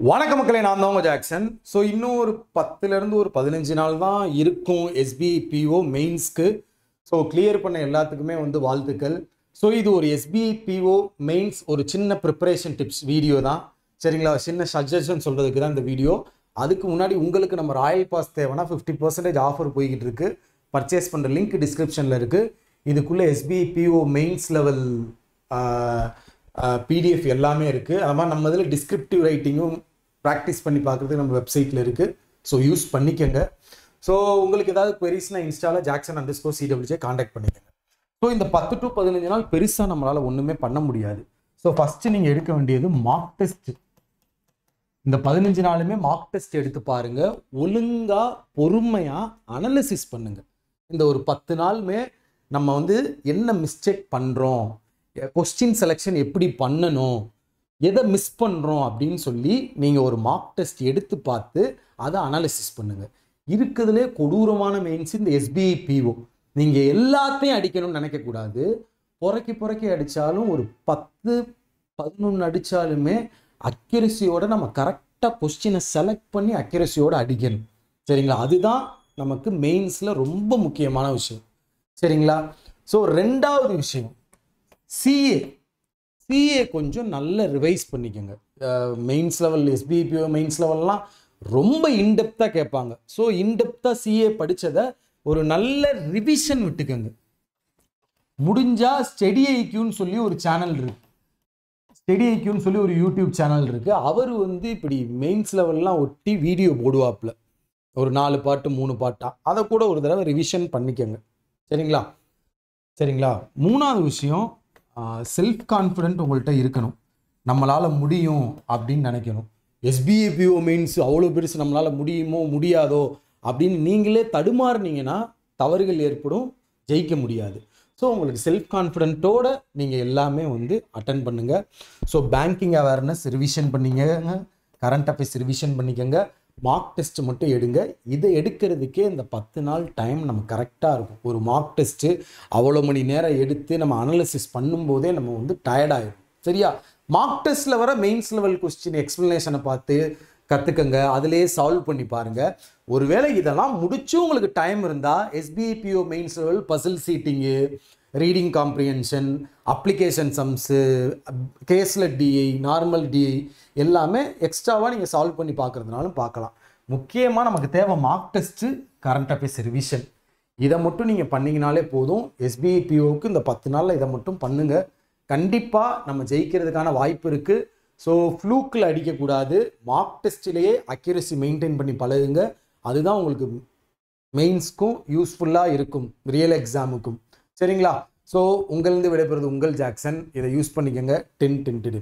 வணக்க மக்களே, நான் தான் உங்கள் ஜாக்சன். ஸோ இன்னும் ஒரு 10லேருந்து ஒரு 15 நாள் தான் இருக்கும் SBPO மெயின்ஸ்க்கு. ஸோ கிளியர் பண்ண எல்லாத்துக்குமே வாழ்த்துக்கள். ஸோ இது ஒரு SBPO மெயின்ஸ் ஒரு சின்ன ப்ரிப்பரேஷன் டிப்ஸ் வீடியோ தான், சரிங்களா? சின்ன சஜஷன் சொல்கிறதுக்கு தான் இந்த வீடியோ. அதுக்கு முன்னாடி உங்களுக்கு நம்ம ராயல் பாஸ் தேவைன்னா 50% ஆஃபர் போய்கிட்டு இருக்கு. பர்ச்சேஸ் பண்ணுற லிங்க் டிஸ்கிரிப்ஷனில் இருக்குது. இதுக்குள்ளே SBPO மெயின்ஸ் லெவல் PDF எல்லாமே இருக்குது. அது மாதிரி நம்ம இதில் டிஸ்கிரிப்டிவ் ரைட்டிங்கும் ப்ராக்டிஸ் பண்ணி பார்க்குறதுக்கு நம்ம வெப்சைட்டில் இருக்குது. ஸோ யூஸ் பண்ணிக்கோங்க. ஸோ உங்களுக்கு ஏதாவது queries-னா இன்ஸ்டாவில் Jackson_CWJ காண்டாக்ட் பண்ணிக்கோங்க. ஸோ இந்த 10 to 15 நாள் பெருசாக நம்மளால் ஒன்றுமே பண்ண முடியாது. ஸோ ஃபஸ்ட்டு நீங்கள் எடுக்க வேண்டியது மார்க் டெஸ்ட். இந்த 15 நாளுமே மார்க் டெஸ்ட் எடுத்து பாருங்கள். ஒழுங்காக பொறுமையாக அனலிசிஸ் பண்ணுங்கள். இந்த ஒரு 10 நாளுமே நம்ம என்ன மிஸ்டேக் பண்ணுறோம், கொஸ்டின் செலெக்ஷன் எப்படி பண்ணணும், எதை மிஸ் பண்ணுறோம் அப்படின்னு சொல்லி நீங்கள் ஒரு மார்க் டெஸ்ட் எடுத்து பார்த்து அதை அனாலிசிஸ் பண்ணுங்கள். இருக்கிறதுலே கொடூரமான மெயின்ஸ் இந்த SBPO. நீங்கள் எல்லாத்தையும் அடிக்கணும்னு நினைக்கக்கூடாது. புறக்கி அடித்தாலும் ஒரு 10-11 அடித்தாலுமே அக்யூரஸியோட நம்ம கரெக்டாக கொஸ்டினை செலக்ட் பண்ணி அக்யூரஸியோடு அடிக்கணும், சரிங்களா? அதுதான் நமக்கு மெயின்ஸில் ரொம்ப முக்கியமான விஷயம், சரிங்களா? ஸோ ரெண்டாவது விஷயம் CA கொஞ்சம் நல்ல ரிவைஸ் பண்ணிக்கோங்க. மெயின்ஸ் லெவல் SBPO மெயின்ஸ் லெவல்லாம் ரொம்ப இன்டெப்த்தாக கேட்பாங்க. ஸோ இன்டெப்த்தாக CA படித்ததை ஒரு நல்ல ரிவிஷன் விட்டுக்கோங்க. முடிஞ்சால் ஸ்டடி ஐக்யூன்னு சொல்லி ஒரு சேனல் இருக்குது. ஸ்டடி ஐக்யூன்னு சொல்லி ஒரு யூடியூப் சேனல் இருக்குது. அவர் இப்படி மெயின்ஸ் லெவல்லாம் ஒட்டி வீடியோ போடுவாப்பில், ஒரு 4 பாட்டு 3 பாட்டாக. அதை கூட ஒரு தடவை ரிவிஷன் பண்ணிக்கோங்க, சரிங்களா? மூணாவது விஷயம், செல்ஃப் கான்ஃபிடென்ட் உங்கள்கிட்ட இருக்கணும். நம்மளால் முடியும் அப்படின்னு நினைக்கணும். SBPO மெயின்ஸ் அவ்வளோ பெருசு, நம்மளால் முடியுமோ முடியாதோ அப்படின்னு நீங்களே தடுமாறுனீங்கன்னா தவறுகள் ஏற்படும், ஜெயிக்க முடியாது. ஸோ உங்களுக்கு செல்ஃப் கான்ஃபிடென்ட்டோட நீங்கள் எல்லாமே அட்டன் பண்ணுங்கள். ஸோ பேங்கிங் அவேர்னஸ் ரிவிஷன் பண்ணிக்கங்க, கரண்ட் அஃபேர்ஸ் ரிவிஷன் பண்ணிக்கோங்க, மார்க் டெஸ்ட் மட்டும் எடுங்க. இதை எடுக்கிறதுக்கே இந்த 10 நாள் டைம் நம்ம கரெக்டாக இருக்கும். ஒரு மார்க் டெஸ்ட்டு அவ்வளோ மணி நேரம் எடுத்து நம்ம அனாலிசிஸ் பண்ணும்போதே நம்ம டயர்டாகிடும், சரியா? மார்க் டெஸ்ட்டில் வர மெயின்ஸ் லெவல் கொஸ்டின் எக்ஸ்ப்ளனேஷனை பார்த்து கற்றுக்கங்க, அதிலே சால்வ் பண்ணி பாருங்கள். ஒருவேளை இதெல்லாம் முடிச்சு உங்களுக்கு டைம் இருந்தால் SBPO mains level puzzle seating, reading comprehension, application sums, கேஸில் DI, நார்மல் DI எல்லாமே எக்ஸ்ட்ராவாக நீங்கள் சால்வ் பண்ணி பார்க்குறதுனாலும் பார்க்கலாம். முக்கியமாக நமக்கு தேவை mark test, current affairs revision. இதை மட்டும் நீங்கள் பண்ணிங்கனாலே போதும். SBPOவுக்கு இந்த 10 நாளில் இதை மட்டும் பண்ணுங்கள். கண்டிப்பாக நம்ம ஜெயிக்கிறதுக்கான வாய்ப்பு இருக்குது. ஸோ ஃப்ளூக்கில் அடிக்கக்கூடாது. மார்க் டெஸ்ட்டிலேயே அக்யூரசி மெயின்டைன் பண்ணி பழகுங்க. அதுதான் உங்களுக்கு மெயின்ஸ்க்கும் யூஸ்ஃபுல்லாக இருக்கும், ரியல் எக்ஸாமுக்கும், சரிங்களா? ஸோ உங்களிருந்து விடைபெறுவது உங்கள் ஜாக்சன். இதை யூஸ் பண்ணிக்கோங்க. 10 10 10.